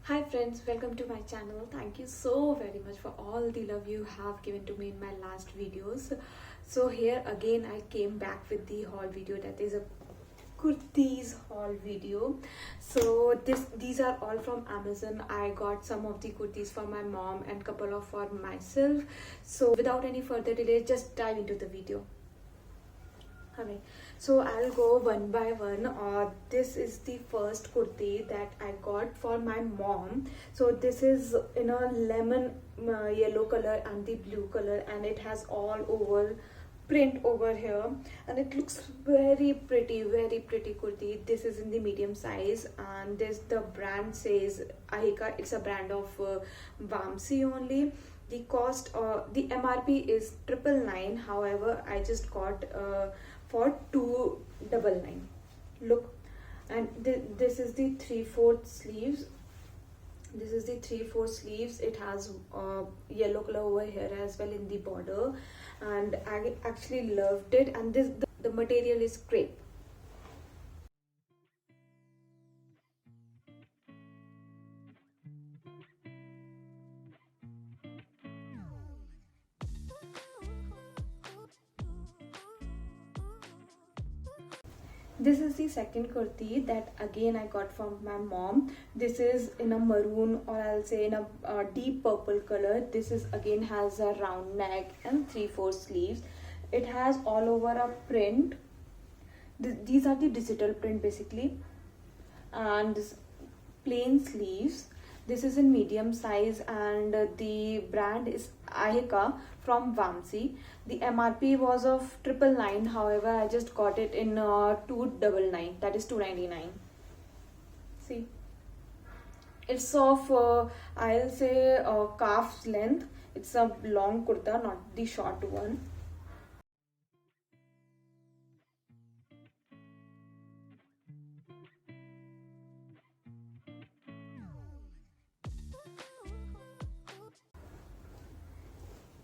Hi friends, welcome to my channel. Thank you so very much for all the love you have given to me in my last videos. So here again I came back with the haul video, that is a kurtis haul video. So these are all from Amazon. I got some of the kurtis for my mom and couple of for myself. So without any further delay, just dive into the video. Alright, so I'll go one by one. This is the first kurti that I got for my mom. So this is in a lemon yellow color and the blue color, and it has all over print over here, and it looks very pretty kurti. This is in the medium size, and this the brand says Ahika. It's a brand of Vamsi only. The cost, the MRP is 999. However, I just got for 299. Look, and this is the 3/4 sleeves. This is the 3/4 sleeves. It has yellow color over here as well in the border, and I actually loved it. And the material is crepe. This is the second kurti that again I got from my mom. This is in a maroon, or I'll say in a deep purple color. This is again has a round neck and 3/4 sleeves. It has all over a print. These are the digital print basically, and this plain sleeves. This is in medium size, and the brand is Ahika from Vamsi. The MRP was of 999. However, I just got it in 299. That is 299. See, it's of I'll say calf's length. It's a long kurta, not the short one.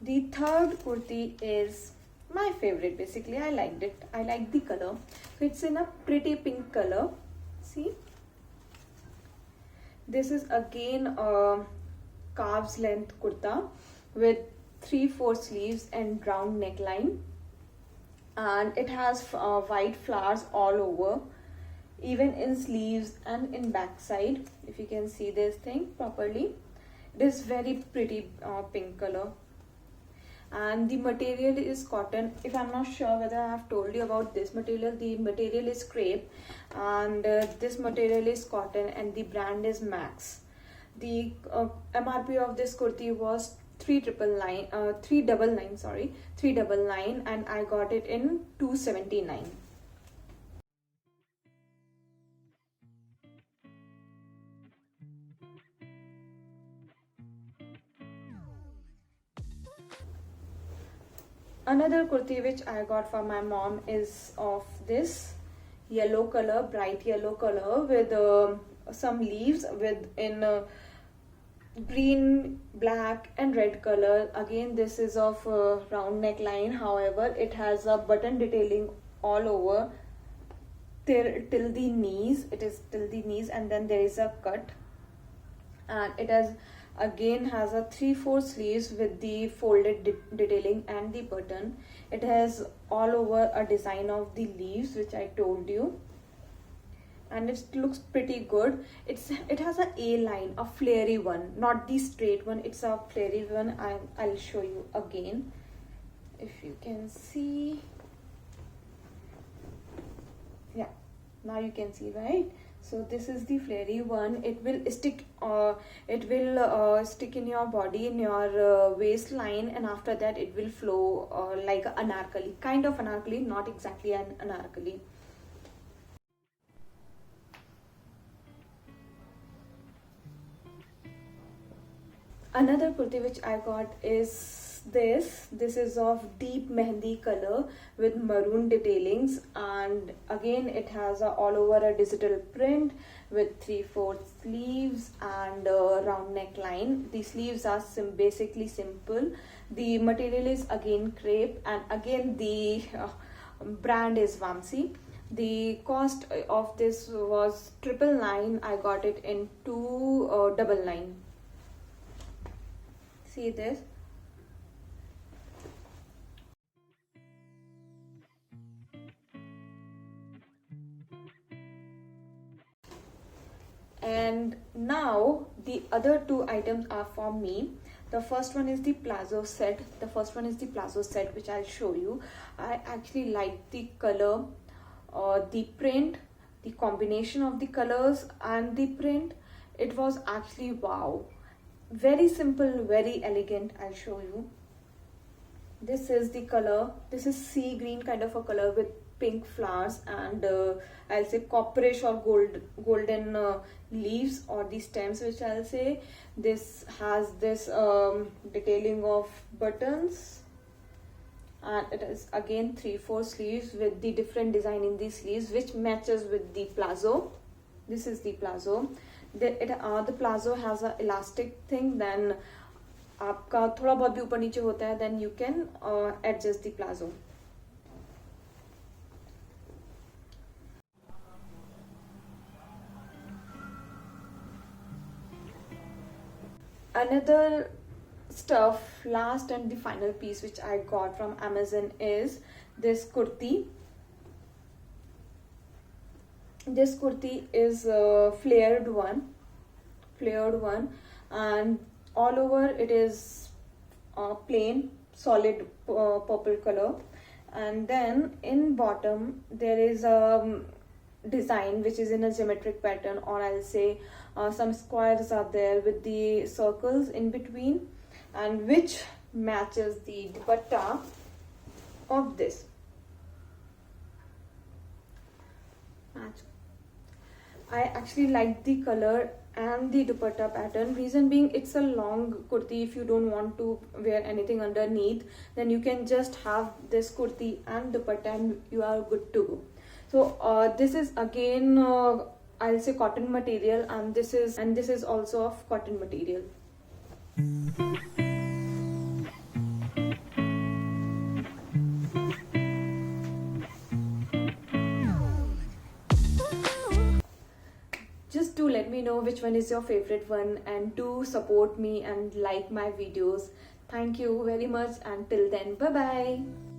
The third kurti is my favorite. Basically, I liked it. I like the color. So it's in a pretty pink color. See, this is again a calves length kurta with 3/4 sleeves and round neckline, and it has white flowers all over, even in sleeves and in back side. If you can see this thing properly, it is very pretty pink color. And the material is cotton. If I'm not sure whether I have told you about this material, the material is crepe, and this material is cotton, and the brand is Max. The MRP of this kurti was 399, and I got it in 279. Another kurti which I got for my mom is of this yellow color, bright yellow color, with some leaves with in green, black and red color. Again, this is of round neckline. However, it has a button detailing all over till the knees. It is till the knees, and then there is a cut, and it has a 3/4 sleeves with the folded detailing and the button. It has all over a design of the leaves, which I told you, and it looks pretty good. It has a line, a flary one, not the straight one. It's a flary one. I'll show you again, if you can see. Yeah, now you can see, right? So this is the flary one. It will stick stick in your body, in your waistline, and after that it will flow like an anarkali, kind of anarkali, not exactly an anarkali. Another kurti which I got is this is of deep mehendi color with maroon detailings, and again it has all over a digital print with 3/4 sleeves and round neckline. The sleeves are basically simple. The material is again crepe, and again the brand is Vamsi. The cost of this was 999. I got it in 299. See this. And now the other two items are for me. The first one is the plazo set. Which I'll show you. I actually like the color, the print, the combination of the colors and the print. It was actually wow. Very simple, very elegant. I'll show you. This is the color. This is sea green kind of a color with pink flowers and I'll say copperish or golden leaves or the stems, which I'll say. This has this detailing of buttons, and it is again 3/4 sleeves with the different design in the sleeves, which matches with the plazo. This is the plazo. The plazo has a elastic thing, then आपका थोड़ा बहुत भी ऊपर नीचे होता है, then you can adjust the plazo. Another stuff, last and the final piece which I got from Amazon is this kurti. This kurti is a flared one, and all over it is plain solid purple color, and then in bottom there is a design which is in a geometric pattern, or I'll say some squares are there with the circles in between, and which matches the dupatta of this. I actually like the color and the dupatta pattern. Reason being, it's a long kurti. If you don't want to wear anything underneath, then you can just have this kurti and dupatta and you are good to go. So this is again I'll say cotton material, and this is also of cotton material. Just do let me know which one is your favorite one, and do support me and like my videos. Thank you very much, and till then, bye bye.